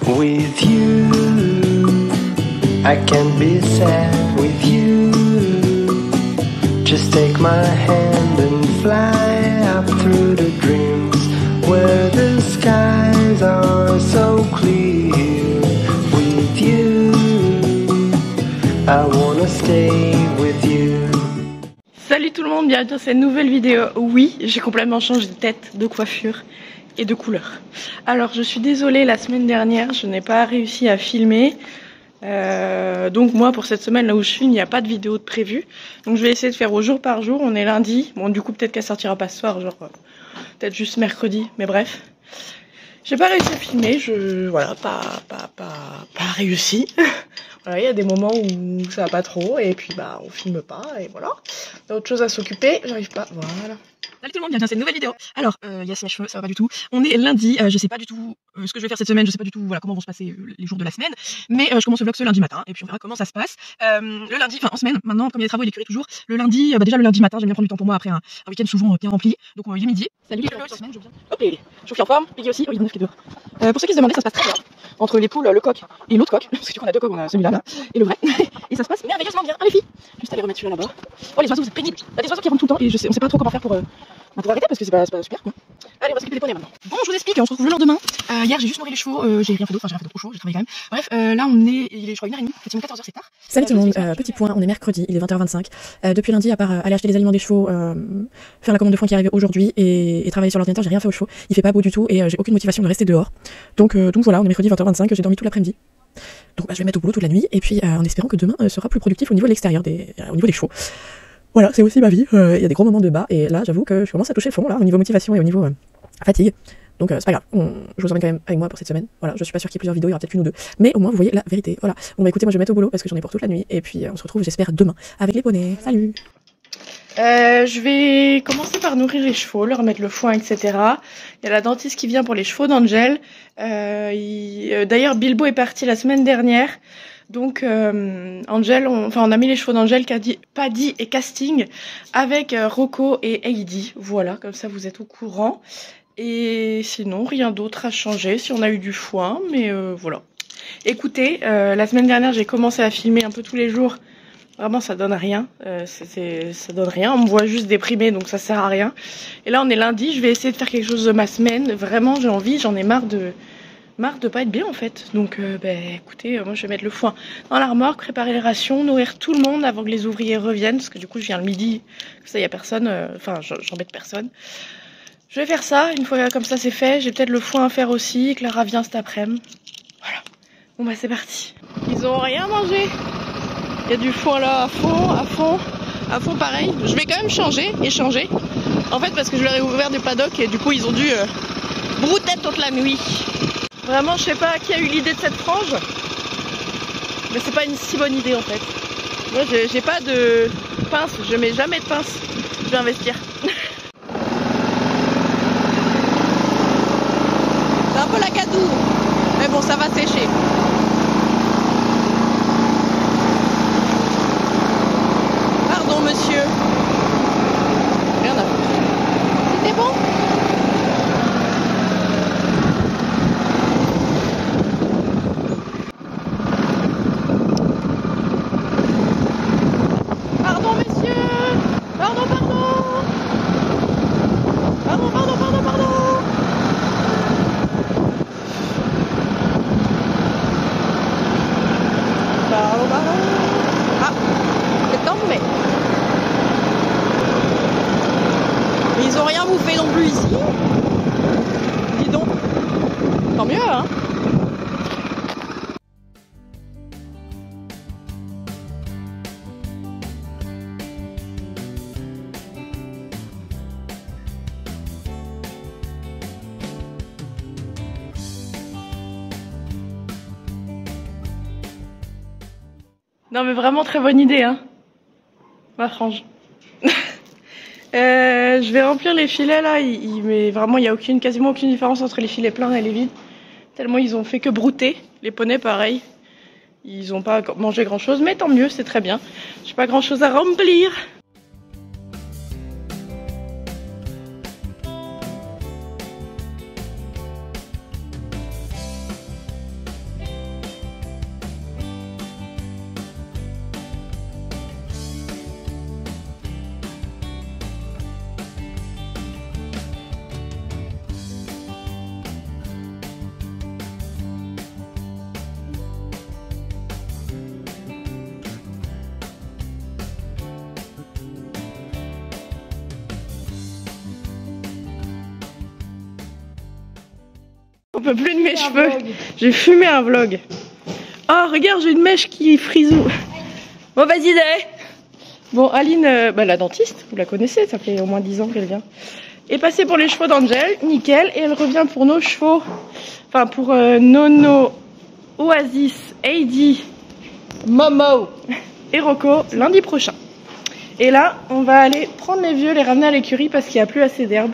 with you. I can't be sad with you. Just take my hand and fly up through the dreams where the skies are so clear. With you, I wanna stay with you. Salut tout le monde, bienvenue dans cette nouvelle vidéo. Oui, j'ai complètement changé de tête, de coiffure et de couleur. Alors je suis désolée, la semaine dernière je n'ai pas réussi à filmer. Donc moi pour cette semaine là où je suis, il n'y a pas de vidéo de prévue. Donc je vais essayer de faire au jour par jour. On est lundi, bon du coup peut-être qu'elle sortira pas ce soir, genre peut-être juste mercredi, mais bref. J'ai pas réussi à filmer, voilà, pas réussi. Voilà, il y a des moments où ça va pas trop et puis bah on filme pas et voilà. Il y a autre chose à s'occuper, j'arrive pas, voilà. Salut tout le monde, bienvenue dans cette nouvelle vidéo. Alors, Yass mes cheveux, ça va pas du tout. On est lundi, je sais pas du tout ce que je vais faire cette semaine, je sais pas du tout voilà, comment vont se passer les jours de la semaine. Mais je commence le vlog ce lundi matin et puis on verra comment ça se passe. Le lundi, enfin en semaine, maintenant comme il y a des travaux, il est curé toujours. Le lundi, déjà le lundi matin, j'aime bien prendre du temps pour moi après un week-end souvent bien rempli. Donc il est midi. Salut les cette semaine, je viens. Hop, les je suis en forme, Piggy aussi, oh il y en a qui dehors. Pour ceux qui se demandaient, ça se passe très bien. Entre les poules, le coq et l'autre coq, parce que du coup on a deux coqs, on a celui-là là, et le vrai. Et ça se passe merveilleusement bien. Ah les filles, juste à les remettre celui-là là-bas. Oh les oiseaux, vous êtes pénibles. Il y a des oiseaux qui rentrent tout le temps et on sait pas trop comment faire pour arrêter parce que c'est pas super quoi. Allez, on va s'occuper des poneys maintenant. Bon, je vous explique, on se retrouve le lendemain. Hier, j'ai juste nourri les chevaux, j'ai rien fait d'autre, enfin j'ai rien fait de trop chaud, j'ai travaillé quand même. Bref, là on est, il est je crois 1h30, effectivement 14h c'est tard. Salut tout le monde, petit point, on est mercredi, il est 20h25. Depuis lundi, à part aller acheter les aliments des chevaux, faire la commande de foin qui est arrivée aujourd'hui et travailler sur l'ordinateur, j'ai rien fait aux chevaux. Il fait pas beau du tout et j'ai aucune motivation de rester dehors. Donc voilà, on est mercredi 20h25, j'ai dormi tout l'après-midi. Donc je vais mettre au boulot toute la nuit et puis en espérant que demain sera plus productif au niveau de l'extérieur, au niveau des chevaux. Voilà, c'est aussi ma vie, il y a des gros moments de bas et là j'avoue que je commence à toucher le fond là, au niveau motivation et au niveau fatigue. Donc c'est pas grave, je vous emmène quand même avec moi pour cette semaine. Voilà, je suis pas sûre qu'il y ait plusieurs vidéos, il y aura peut-être une ou deux. Mais au moins vous voyez la vérité. Voilà. Bon bah écoutez, moi je vais mettre au boulot parce que j'en ai pour toute la nuit. Et puis on se retrouve j'espère demain avec les poneys. Salut. Je vais commencer par nourrir les chevaux, leur mettre le foin, etc. Il y a la dentiste qui vient pour les chevaux d'Angel. D'ailleurs Bilbo est parti la semaine dernière. Donc Angel, on a mis les chevaux d'Angel, Paddy et Casting avec Rocco et Heidi. Voilà, comme ça vous êtes au courant. Et sinon rien d'autre à changer, si on a eu du foin, mais voilà. Écoutez, la semaine dernière j'ai commencé à filmer un peu tous les jours. Vraiment ça donne rien, ça donne rien, on me voit juste déprimée donc ça sert à rien. Et là on est lundi, je vais essayer de faire quelque chose de ma semaine, vraiment j'ai envie, j'en ai marre de pas être bien en fait. Donc écoutez, moi je vais mettre le foin dans la remorque, préparer les rations, nourrir tout le monde avant que les ouvriers reviennent, parce que du coup je viens le midi, ça y a personne, j'embête personne. Je vais faire ça, une fois comme ça c'est fait, j'ai peut-être le foin à faire aussi, Clara vient cet après-midi. Voilà, bon bah c'est parti. Ils ont rien mangé. Il y a du foin là à fond pareil. Je vais quand même échanger. En fait parce que je leur ai ouvert des paddocks et du coup ils ont dû brouter toute la nuit. Vraiment je sais pas qui a eu l'idée de cette frange. Mais c'est pas une si bonne idée en fait. Moi j'ai pas de pince, je mets jamais de pince. Je vais investir. C'est un peu la gadoue. Mais bon ça va sécher. Pardon monsieur. Rien à foutre. C'était bon? Pardon monsieur. Pardon. Ah, c'est tombé. Mais ils ont rien bouffé non plus ici. Dis donc. Tant mieux, hein. Non mais vraiment très bonne idée hein. Ma frange. Je vais remplir les filets là, mais vraiment il n'y a quasiment aucune différence entre les filets pleins et les vides. Tellement ils ont fait que brouter. Les poneys pareil. Ils n'ont pas mangé grand chose, mais tant mieux, c'est très bien. J'ai pas grand chose à remplir. On peut plus de mes cheveux. J'ai fumé un vlog. Oh, regarde, j'ai une mèche qui frisou. Bon, vas-y, Day. Bon, Aline, la dentiste, vous la connaissez, ça fait au moins 10 ans qu'elle vient. Est passée pour les chevaux d'Angel, nickel. Et elle revient pour nos chevaux. Enfin, pour Nono, Oasis, Heidi, Momo et Rocco lundi prochain. Et là, on va aller prendre les vieux, les ramener à l'écurie parce qu'il n'y a plus assez d'herbe.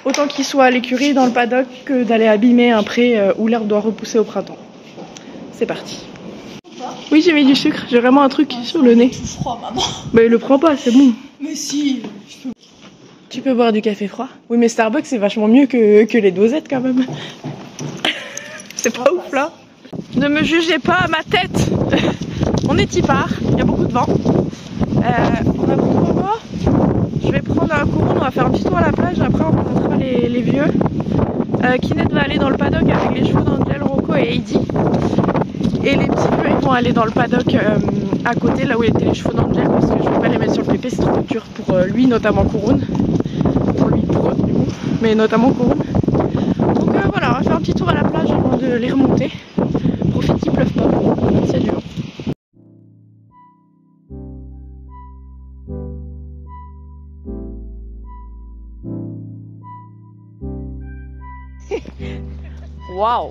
Autant qu'ils soient à l'écurie dans le paddock que d'aller abîmer un pré où l'herbe doit repousser au printemps. C'est parti. Oui, j'ai mis du sucre, j'ai vraiment un truc sur le nez. Tout froid, maman. Bah, il le prend pas, c'est bon. Mais si. Tu peux boire du café froid? Oui, mais Starbucks c'est vachement mieux que les dosettes quand même. C'est pas ouf là. Ne me jugez pas à ma tête. On est Tipar, il y a beaucoup de vent. On a beaucoup de repas. Je vais prendre un courant, on va faire un petit tour à la plage, après on rencontrera les vieux. Kinette va aller dans le paddock avec les chevaux d'Angel, Rocco et Heidi. Et les petits vieux ils vont aller dans le paddock à côté, là où étaient les chevaux d'Angel, parce que je ne vais pas les mettre sur le pépé, c'est trop dur pour lui, notamment Kouroun. Pour lui, pour eux du coup, mais notamment Kouroun. Donc voilà, on va faire un petit tour à la plage avant de les remonter. Profite qu'il pleuve pas, s'il y a du vent. Waouh.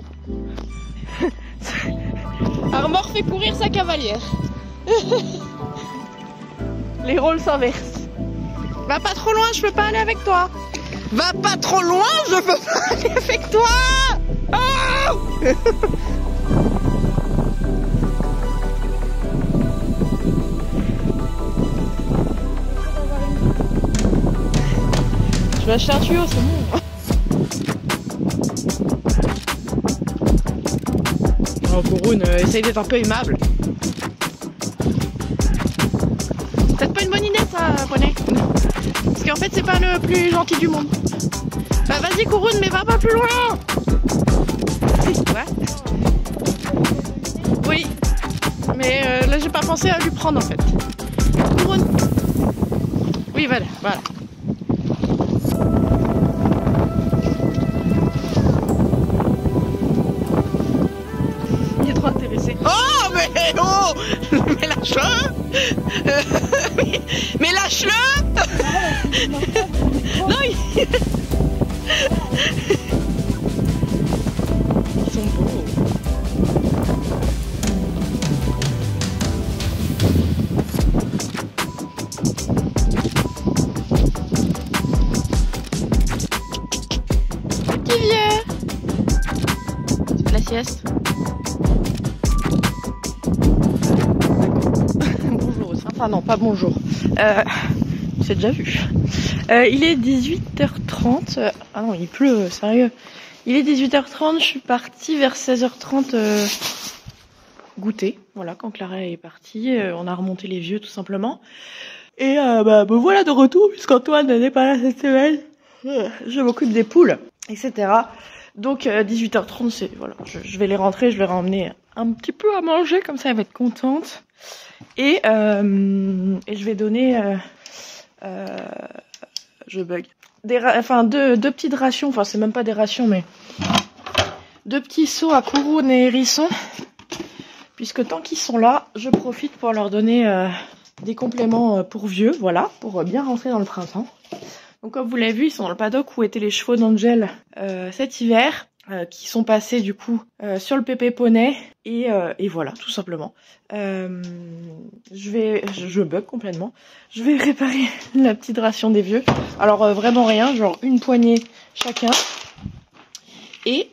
Armor fait courir sa cavalière. Les rôles s'inversent. Va pas trop loin, je peux pas aller avec toi. Va pas trop loin, je peux pas aller avec toi. Oh. Je vais acheter un tuyau, c'est bon. Oh, Kouroun, essaye d'être un peu aimable. Peut-être pas une bonne idée ça, poney. Parce qu'en fait c'est pas le plus gentil du monde. Bah vas-y Kouroun, mais va pas plus loin. Ouais. Oui. Mais là j'ai pas pensé à lui prendre en fait. Kouroun. Oui voilà, voilà. Il est trop intéressé. Oh mais oh. Mais lâche-le. Mais lâche-le. Non, ils sont beaux. Petit vieux. Tu fais la sieste? Bonjour. Enfin non, pas bonjour. C'est déjà vu. Il est 18h30. Ah non, il pleut, sérieux. Il est 18h30, je suis partie vers 16h30 goûter. Voilà, quand Clara est partie, on a remonté les vieux tout simplement. Et me voilà de retour, puisqu'Antoine n'est pas là cette semaine. Je m'occupe des poules, etc. Donc 18h30, c'est voilà, je vais les rentrer, je vais leur emmener un petit peu à manger, comme ça elle va être contente. Et je vais donner... je bug. Deux petites rations, enfin c'est même pas des rations, mais 2 petits seaux à Kouroun et Hérisson. Puisque tant qu'ils sont là, je profite pour leur donner des compléments pour vieux, voilà, pour bien rentrer dans le printemps. Donc comme vous l'avez vu, ils sont dans le paddock où étaient les chevaux d'Angel cet hiver. Qui sont passés du coup sur le pépé poney et voilà tout simplement. Je bug complètement. Je vais réparer la petite ration des vieux. Alors vraiment rien, genre une poignée chacun et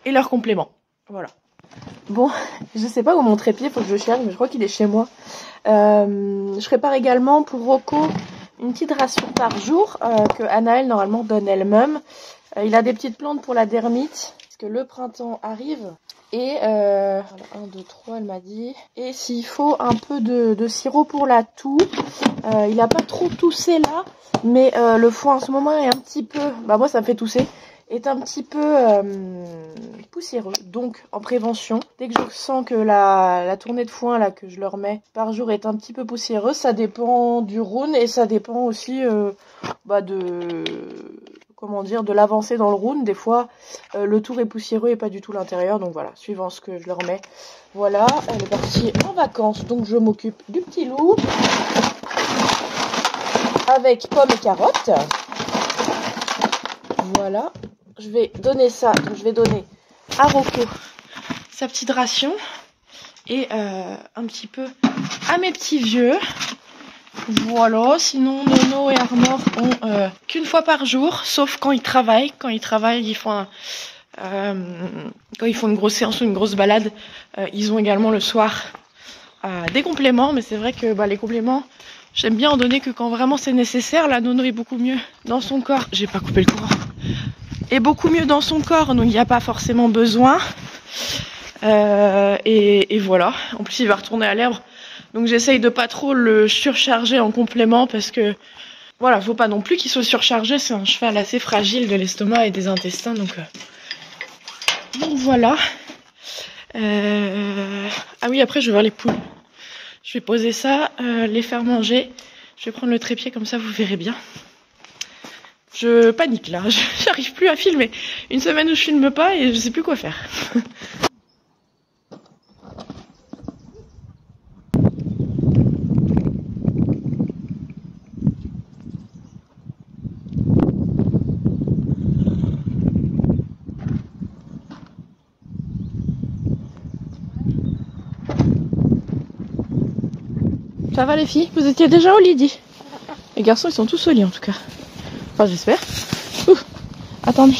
leurs compléments. Voilà. Bon, je sais pas où mon trépied, faut que je le cherche, mais je crois qu'il est chez moi. Je prépare également pour Rocco une petite ration par jour que Anaëlle normalement donne elle-même. Il a des petites plantes pour la dermite, parce que le printemps arrive. Et 1, 2, 3, elle m'a dit. Et s'il faut un peu de sirop pour la toux. Il n'a pas trop toussé là, mais le foie en ce moment est un petit peu, bah moi ça me fait tousser, est un petit peu poussiéreux. Donc en prévention, dès que je sens que la tournée de foin là que je leur mets par jour est un petit peu poussiéreuse, ça dépend du Rhône et ça dépend aussi comment dire, de l'avancée dans le round. Des fois, le tour est poussiéreux et pas du tout l'intérieur. Donc voilà, suivant ce que je leur mets. Voilà, elle est partie en vacances. Donc je m'occupe du petit loup. Avec pommes et carottes. Voilà. Je vais donner ça. Donc je vais donner à Rocco sa petite ration. Et un petit peu à mes petits vieux. Voilà, sinon Nono et Armor ont qu'une fois par jour, sauf quand ils travaillent. Quand ils travaillent, ils font quand ils font une grosse séance ou une grosse balade, ils ont également le soir des compléments. Mais c'est vrai que les compléments, j'aime bien en donner que quand vraiment c'est nécessaire. Là, Nono est beaucoup mieux dans son corps. J'ai pas coupé le courant. Est beaucoup mieux dans son corps, donc il n'y a pas forcément besoin. Et voilà. En plus, il va retourner à l'herbe. Donc j'essaye de pas trop le surcharger en complément parce que voilà, faut pas non plus qu'il soit surchargé, c'est un cheval assez fragile de l'estomac et des intestins, donc voilà. Ah oui, après je vais voir les poules. Je vais poser ça, les faire manger. Je vais prendre le trépied comme ça, vous verrez bien. Je panique là, j'arrive plus à filmer. Une semaine où je filme pas et je sais plus quoi faire. Ça va les filles? Vous étiez déjà au lit, dit. Les garçons ils sont tous au lit en tout cas. Enfin j'espère. Attendez.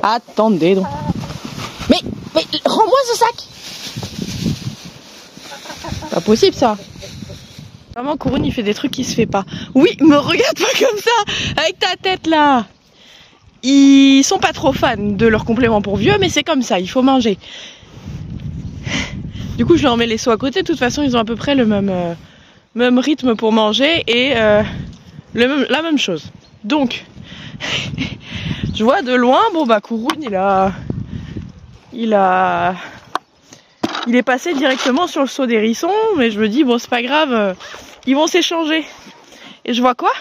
Attendez donc. Mais rends-moi ce sac. Pas possible ça. Vraiment Kouroun il fait des trucs qui se fait pas. Oui, me regarde pas comme ça avec ta tête là. Ils sont pas trop fans de leurs compléments pour vieux, mais c'est comme ça, il faut manger. Du coup je leur mets les seaux à côté, de toute façon ils ont à peu près le même rythme pour manger et la même chose. Donc, je vois de loin, Kouroun il est passé directement sur le seau d'hérisson, mais je me dis bon c'est pas grave, ils vont s'échanger. Et je vois quoi?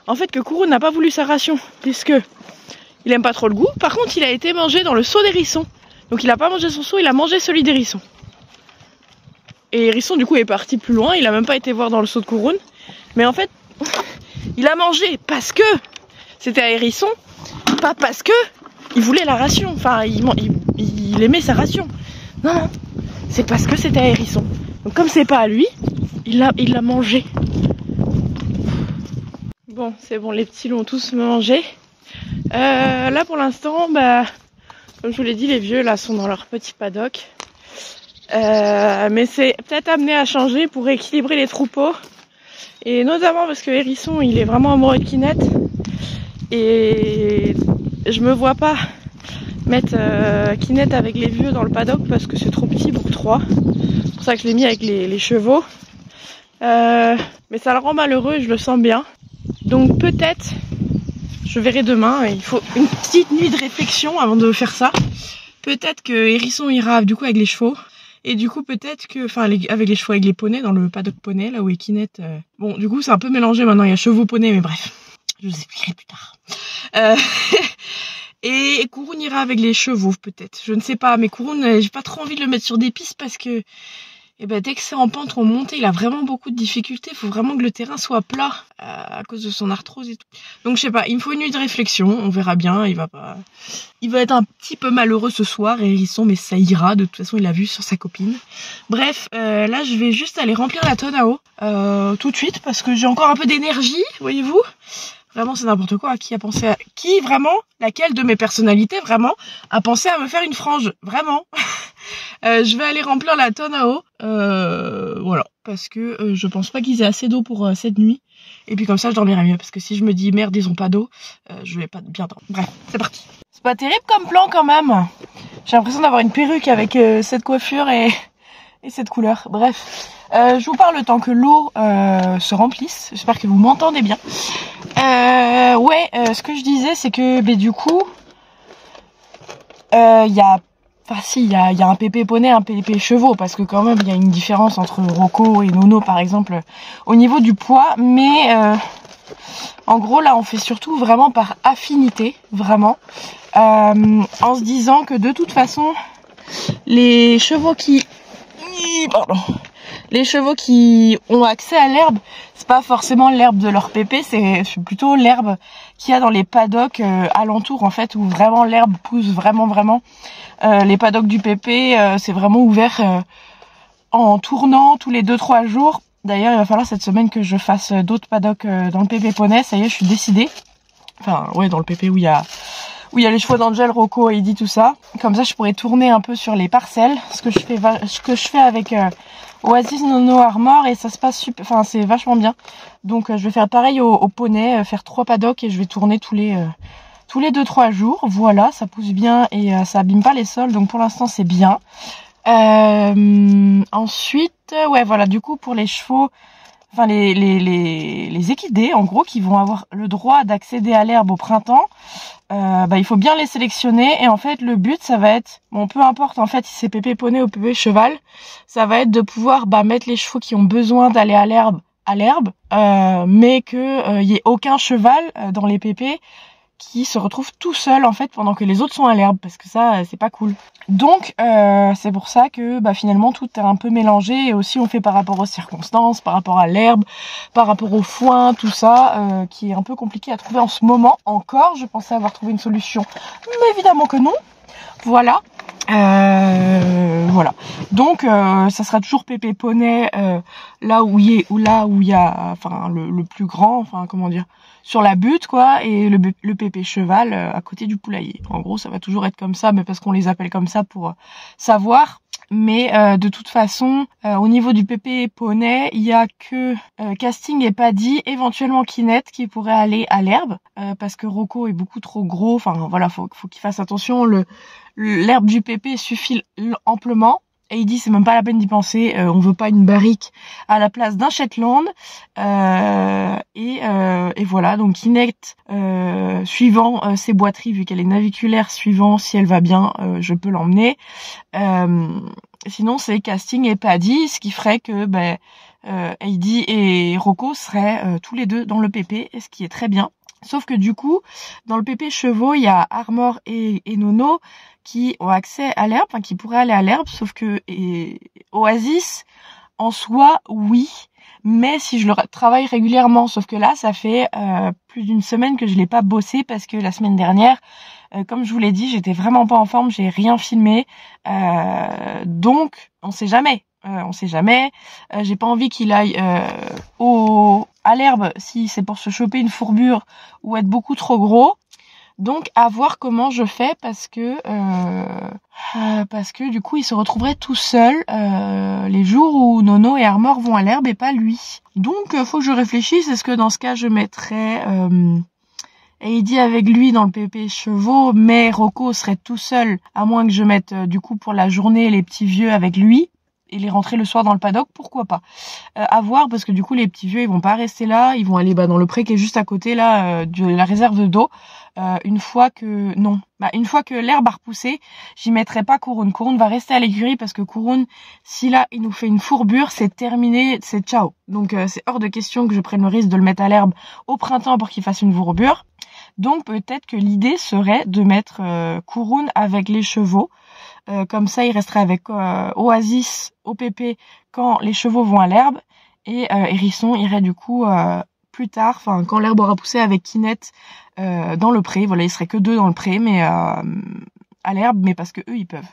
En fait que Kouroun n'a pas voulu sa ration, puisque il aime pas trop le goût. Par contre il a été mangé dans le seau d'hérisson. Donc il a pas mangé son seau, il a mangé celui d'hérisson. Et hérisson du coup est parti plus loin, il a même pas été voir dans le seau de Kouroun. Mais en fait, il a mangé parce que c'était à hérisson, pas parce que il voulait la ration. Enfin, il aimait sa ration. Non, c'est parce que c'était à hérisson. Donc comme c'est pas à lui, il l'a mangé. Bon, c'est bon, les petits l'ont tous mangé. Là pour l'instant, comme je vous l'ai dit, les vieux là sont dans leur petit paddock. Mais c'est peut-être amené à changer pour équilibrer les troupeaux. Et notamment parce que hérisson il est vraiment amoureux de Kinette. Et je me vois pas mettre Kinette avec les vieux dans le paddock parce que c'est trop petit pour 3. C'est pour ça que je l'ai mis avec les chevaux. Mais ça le rend malheureux, je le sens bien. Donc peut-être, je verrai demain, il faut une petite nuit de réflexion avant de faire ça. Peut-être que hérisson ira du coup avec les chevaux. Et du coup peut-être que, avec les chevaux, avec les poneys, dans le paddock poney, là où est Kinette. Bon du coup c'est un peu mélangé maintenant, il y a chevaux poneys, mais bref, je vous expliquerai plus tard. Et Kouroun ira avec les chevaux peut-être, je ne sais pas, mais Kouroun, j'ai pas trop envie de le mettre sur des pistes parce que dès que c'est en pente ou en montée, il a vraiment beaucoup de difficultés, il faut vraiment que le terrain soit plat à cause de son arthrose et tout. Donc je sais pas, il me faut une nuit de réflexion, on verra bien, il va être un petit peu malheureux ce soir, hérisson, mais ça ira, de toute façon il l'a vu sur sa copine. Bref, là je vais juste aller remplir la tonne à eau tout de suite parce que j'ai encore un peu d'énergie, voyez-vous. Vraiment c'est n'importe quoi, laquelle de mes personnalités vraiment a pensé à me faire une frange, vraiment. Je vais aller remplir la tonne à eau, voilà, parce que je pense pas qu'ils aient assez d'eau pour cette nuit. Et puis comme ça je dormirai mieux, parce que si je me dis merde ils ont pas d'eau, je vais pas bien dormir. Bref, c'est parti. C'est pas terrible comme plan quand même. J'ai l'impression d'avoir une perruque avec cette coiffure et cette couleur. Bref, je vous parle le temps que l'eau se remplisse. J'espère que vous m'entendez bien. Ce que je disais c'est que du coup il y a un pépé poney, un pépé chevaux, parce que quand même il y a une différence entre Rocco et Nono par exemple au niveau du poids, mais En gros, là, on fait surtout vraiment par affinité, vraiment, en se disant que de toute façon, les chevaux qui ont accès à l'herbe, c'est pas forcément l'herbe de leur pépé, c'est plutôt l'herbe qu'il y a dans les paddocks alentours, en fait, où vraiment l'herbe pousse vraiment. Les paddocks du pépé, c'est vraiment ouvert en tournant tous les 2-3 jours. D'ailleurs, il va falloir cette semaine que je fasse d'autres paddocks dans le pépé poney. Ça y est, je suis décidée. Enfin, ouais, dans le pépé où il y a les chevaux d'Angel, Rocco, Heidi, tout ça. Comme ça, je pourrais tourner un peu sur les parcelles. Ce que je fais avec Oasis, Nono, Armor, et ça se passe super. Enfin, c'est vachement bien. Donc, je vais faire pareil au poney, faire 3 paddocks et je vais tourner tous les 2-3 jours. Voilà, ça pousse bien et ça abîme pas les sols. Donc, pour l'instant, c'est bien. Ensuite, ouais, voilà, du coup, pour les chevaux, enfin les équidés, en gros, qui vont avoir le droit d'accéder à l'herbe au printemps, il faut bien les sélectionner. Et en fait, le but, ça va être, bon, peu importe en fait si c'est pépé poney ou pépé cheval, ça va être de pouvoir mettre les chevaux qui ont besoin d'aller à l'herbe, mais que y ait aucun cheval dans les pépés qui se retrouve tout seul en fait pendant que les autres sont à l'herbe, parce que ça c'est pas cool. Donc c'est pour ça que finalement tout est un peu mélangé, et aussi on fait par rapport aux circonstances, par rapport à l'herbe, par rapport au foin, tout ça qui est un peu compliqué à trouver en ce moment encore. Je pensais avoir trouvé une solution, mais évidemment que non. Voilà. Voilà. Donc ça sera toujours pépé poney là où il y a enfin le plus grand, enfin comment dire, sur la butte quoi, et le pépé cheval à côté du poulailler. En gros, ça va toujours être comme ça, mais parce qu'on les appelle comme ça pour savoir. Mais de toute façon, au niveau du pépé poney, il y a que Casting et Paddy, éventuellement Kinette, qui pourrait aller à l'herbe, parce que Rocco est beaucoup trop gros. Enfin voilà, faut qu'il fasse attention. L'herbe du pépé suffit amplement. Et il dit c'est même pas la peine d'y penser, on veut pas une barrique à la place d'un Shetland. Et voilà, donc Kinect, suivant ses boiteries, vu qu'elle est naviculaire, suivant si elle va bien, je peux l'emmener. Sinon c'est Casting et Paddy, ce qui ferait que Heidi et Rocco seraient tous les deux dans le pépé, ce qui est très bien. Sauf que du coup, dans le pépé chevaux, il y a Armor et Nono qui ont accès à l'herbe, enfin qui pourraient aller à l'herbe, sauf que Oasis, en soi, oui, mais si je le travaille régulièrement, sauf que là, ça fait plus d'une semaine que je l'ai pas bossé, parce que la semaine dernière, comme je vous l'ai dit, j'étais vraiment pas en forme, j'ai rien filmé, donc on sait jamais. J'ai pas envie qu'il aille à l'herbe si c'est pour se choper une fourbure ou être beaucoup trop gros. Donc à voir comment je fais, parce que du coup il se retrouverait tout seul les jours où Nono et Armor vont à l'herbe et pas lui. Donc faut que je réfléchisse. Est-ce que dans ce cas je mettrais Heidi avec lui dans le pépé chevaux, mais Rocco serait tout seul, à moins que je mette du coup pour la journée les petits vieux avec lui et les rentrer le soir dans le paddock, pourquoi pas. À voir, parce que du coup les petits vieux ils vont pas rester là, ils vont aller dans le pré qui est juste à côté là de la réserve d'eau. Une fois que l'herbe a repoussé, j'y mettrai pas Couronne. Couronne va rester à l'écurie, parce que Couronne, si là il nous fait une fourbure, c'est terminé, c'est ciao. Donc c'est hors de question que je prenne le risque de le mettre à l'herbe au printemps pour qu'il fasse une fourbure. Donc peut-être que l'idée serait de mettre Couronne avec les chevaux. Comme ça, il resterait avec Oasis au pépé quand les chevaux vont à l'herbe, et Hérisson irait du coup plus tard, enfin quand l'herbe aura poussé, avec Kinette dans le pré. Voilà, il serait que 2 dans le pré, mais à l'herbe, mais parce que eux ils peuvent.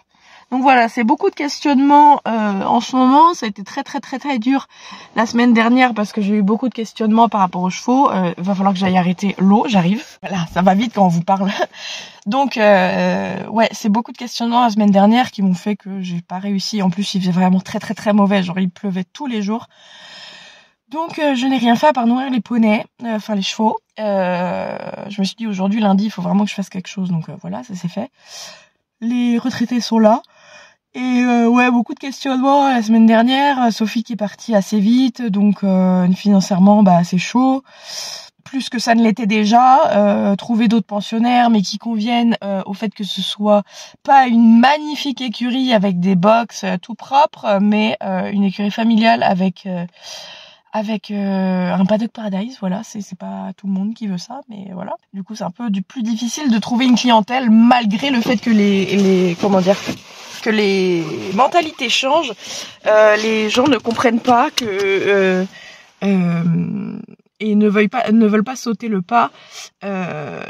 Donc voilà, c'est beaucoup de questionnements en ce moment. Ça a été très dur la semaine dernière, parce que j'ai eu beaucoup de questionnements par rapport aux chevaux. Va falloir que j'aille arrêter l'eau, j'arrive. Voilà, ça va vite quand on vous parle. Donc ouais, c'est beaucoup de questionnements la semaine dernière qui m'ont fait que j'ai pas réussi. En plus, il faisait vraiment très mauvais, genre il pleuvait tous les jours. Donc je n'ai rien fait à part nourrir les poneys, enfin les chevaux. Je me suis dit aujourd'hui lundi, il faut vraiment que je fasse quelque chose. Donc voilà, ça s'est fait. Les retraités sont là. Et ouais, beaucoup de questionnements la semaine dernière. Sophie qui est partie assez vite, donc financièrement c'est chaud. Plus que ça ne l'était déjà. Trouver d'autres pensionnaires, mais qui conviennent au fait que ce soit pas une magnifique écurie avec des box tout propres, mais une écurie familiale avec avec un paddock paradise. Voilà, c'est pas tout le monde qui veut ça, mais voilà. Du coup, c'est un peu plus difficile de trouver une clientèle malgré le fait que les comment dire, que les mentalités changent. Les gens ne comprennent pas que et ne veulent pas sauter le pas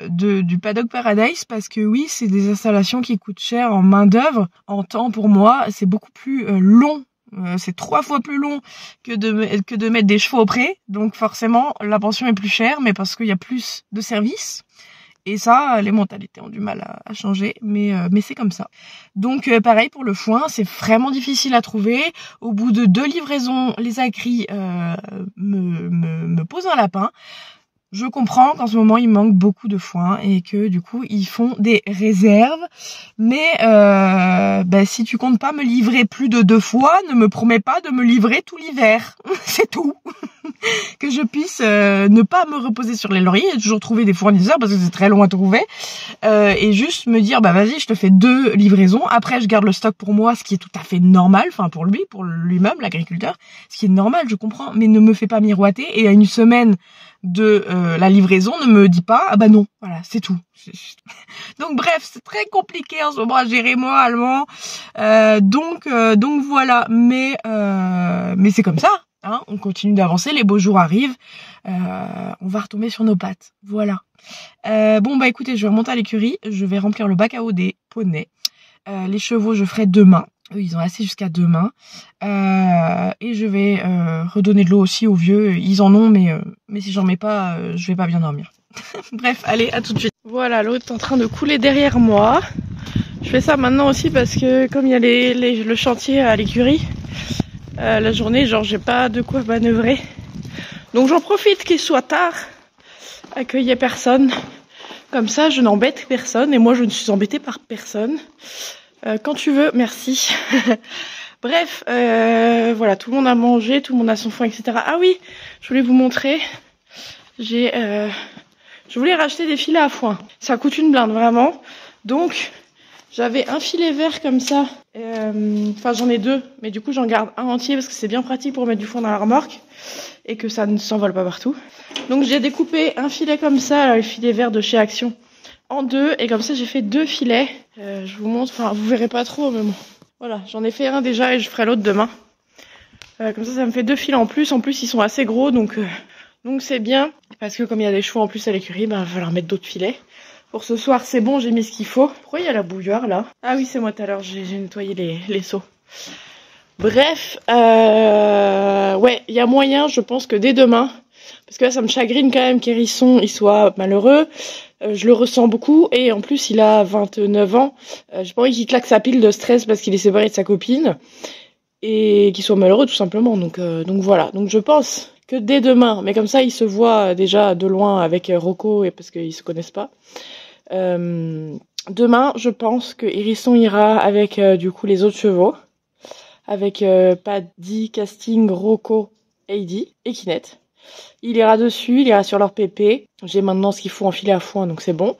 du paddock paradise, parce que oui, c'est des installations qui coûtent cher en main d'œuvre, en temps. Pour moi, c'est beaucoup plus long. C'est 3 fois plus long que de mettre des chevaux au pré, donc forcément la pension est plus chère, mais parce qu'il y a plus de services. Et ça, les mentalités ont du mal à changer, mais c'est comme ça. Donc pareil pour le foin, c'est vraiment difficile à trouver. Au bout de 2 livraisons, les agris me posent un lapin. Je comprends qu'en ce moment il manque beaucoup de foin et que du coup ils font des réserves. Mais si tu comptes pas me livrer plus de 2 fois, ne me promets pas de me livrer tout l'hiver. C'est tout. Que je puisse ne pas me reposer sur les lauriers et toujours trouver des fournisseurs, parce que c'est très long à trouver, et juste me dire vas-y, je te fais 2 livraisons, après je garde le stock pour moi, ce qui est tout à fait normal, enfin pour lui-même, l'agriculteur, ce qui est normal, je comprends, mais ne me fais pas miroiter, et à une semaine de la livraison, ne me dis pas bah non, voilà, c'est tout. Donc bref, c'est très compliqué en ce moment à gérer moralement, donc voilà, mais c'est comme ça. Hein, on continue d'avancer, les beaux jours arrivent, on va retomber sur nos pattes, voilà. Écoutez, je vais remonter à l'écurie, je vais remplir le bac à eau des poneys. Les chevaux, je ferai demain, eux ils ont assez jusqu'à demain, et je vais redonner de l'eau aussi aux vieux, ils en ont, mais si j'en mets pas, je vais pas bien dormir. Bref, allez, à tout de suite. Voilà, l'eau est en train de couler derrière moi. Je fais ça maintenant aussi parce que comme il y a le chantier à l'écurie, la journée, genre j'ai pas de quoi manœuvrer. Donc j'en profite qu'il soit tard, qu'il y ait personne. Comme ça, je n'embête personne et moi je ne suis embêtée par personne. Quand tu veux, merci. Bref, voilà, tout le monde a mangé, tout le monde a son foin, etc. Ah oui, je voulais vous montrer. Je voulais racheter des filets à foin. Ça coûte une blinde, vraiment. Donc j'avais un filet vert comme ça, enfin j'en ai 2, mais du coup j'en garde un entier parce que c'est bien pratique pour mettre du foin dans la remorque et que ça ne s'envole pas partout. Donc j'ai découpé un filet comme ça, le filet vert de chez Action, en 2, et comme ça j'ai fait 2 filets. Je vous montre, enfin vous verrez pas trop, mais bon. Voilà, j'en ai fait un déjà et je ferai l'autre demain. Comme ça me fait 2 filets en plus ils sont assez gros, donc c'est bien, parce que comme il y a des chevaux en plus à l'écurie, il va falloir mettre d'autres filets. Pour ce soir, c'est bon, j'ai mis ce qu'il faut. Pourquoi il y a la bouilloire, là? Ah oui, c'est moi tout à l'heure, j'ai nettoyé les seaux. Bref, ouais, il y a moyen, je pense que dès demain, parce que là, ça me chagrine quand même qu'Hérisson, il soit malheureux. Je le ressens beaucoup, et en plus, il a 29 ans. J'ai pas envie qu'il claque sa pile de stress parce qu'il est séparé de sa copine, et qu'il soit malheureux, tout simplement. Donc voilà. Donc je pense que dès demain, mais comme ça, il se voit déjà de loin avec Rocco, et parce qu'ils se connaissent pas. Demain, je pense que Hérisson ira avec du coup les autres chevaux, avec Paddy, Casting, Rocco, Heidi et Kinette. Il ira dessus, il ira sur leur pépé. J'ai maintenant ce qu'il faut en filet à foin, donc c'est bon.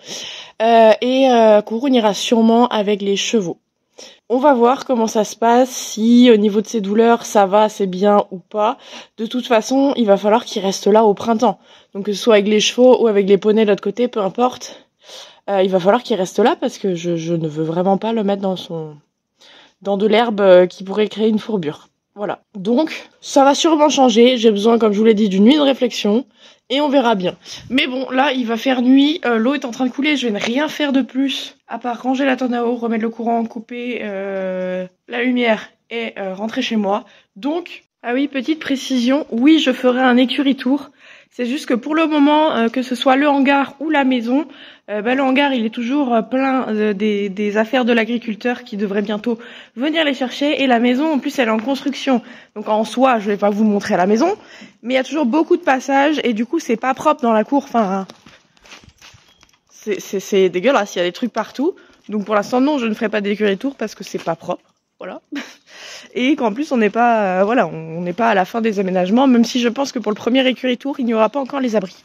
Et Kouroun ira sûrement avec les chevaux. On va voir comment ça se passe, si au niveau de ses douleurs ça va, c'est bien ou pas. De toute façon, il va falloir qu'il reste là au printemps. Donc que ce soit avec les chevaux ou avec les poneys de l'autre côté, peu importe. Il va falloir qu'il reste là parce que je ne veux vraiment pas le mettre dans de l'herbe qui pourrait créer une fourbure. Voilà. Donc, ça va sûrement changer. J'ai besoin, comme je vous l'ai dit, d'une nuit de réflexion. Et on verra bien. Mais bon, là, il va faire nuit. L'eau est en train de couler. Je vais ne rien faire de plus. À part ranger la tonne à eau, remettre le courant, couper la lumière et rentrer chez moi. Donc, ah oui, petite précision. Oui, je ferai un écurie tour. C'est juste que pour le moment, que ce soit le hangar ou la maison, le hangar il est toujours plein des affaires de l'agriculteur qui devrait bientôt venir les chercher, et la maison en plus elle est en construction. Donc en soi je vais pas vous montrer la maison, mais il y a toujours beaucoup de passages et du coup c'est pas propre dans la cour. Enfin c'est dégueulasse, il y a des trucs partout. Donc pour l'instant non, je ne ferai pas d'écurie tour parce que c'est pas propre. Voilà. Et qu'en plus on n'est pas on n'est pas à la fin des aménagements, même si je pense que pour le premier écurie tour il n'y aura pas encore les abris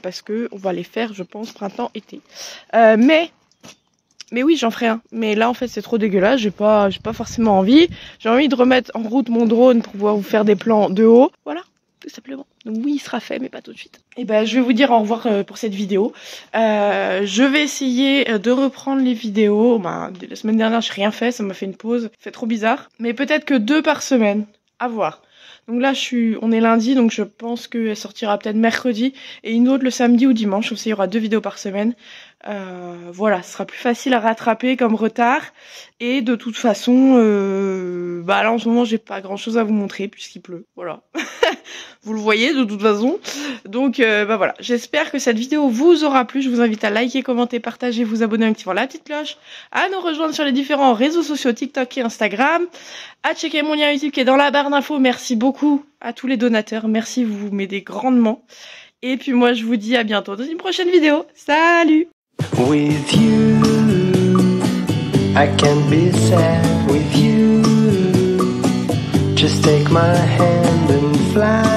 parce que on va les faire je pense printemps-été. Mais oui j'en ferai un, mais là en fait c'est trop dégueulasse, j'ai pas forcément envie. J'ai envie de remettre en route mon drone pour pouvoir vous faire des plans de haut, voilà. tout simplement. Donc oui, il sera fait, mais pas tout de suite. Et ben, je vais vous dire au revoir pour cette vidéo. Je vais essayer de reprendre les vidéos. Ben, la semaine dernière, j'ai rien fait, ça m'a fait une pause, ça fait trop bizarre. Mais peut-être que 2 par semaine, à voir. Donc là, on est lundi, donc je pense qu'elle sortira peut-être mercredi et une autre le samedi ou dimanche. Aussi, il y aura 2 vidéos par semaine. Voilà, ce sera plus facile à rattraper comme retard. Et de toute façon, bah là en ce moment, j'ai pas grand-chose à vous montrer puisqu'il pleut. Voilà. Vous le voyez de toute façon. Donc bah voilà, j'espère que cette vidéo vous aura plu. Je vous invite à liker, commenter, partager, vous abonner en activant la petite cloche, à nous rejoindre sur les différents réseaux sociaux TikTok et Instagram, à checker mon lien YouTube qui est dans la barre d'infos. Merci beaucoup à tous les donateurs. Merci, vous m'aidez grandement. Et puis moi, je vous dis à bientôt dans une prochaine vidéo. Salut! With you, I can't be sad with you. Just take my hand and fly.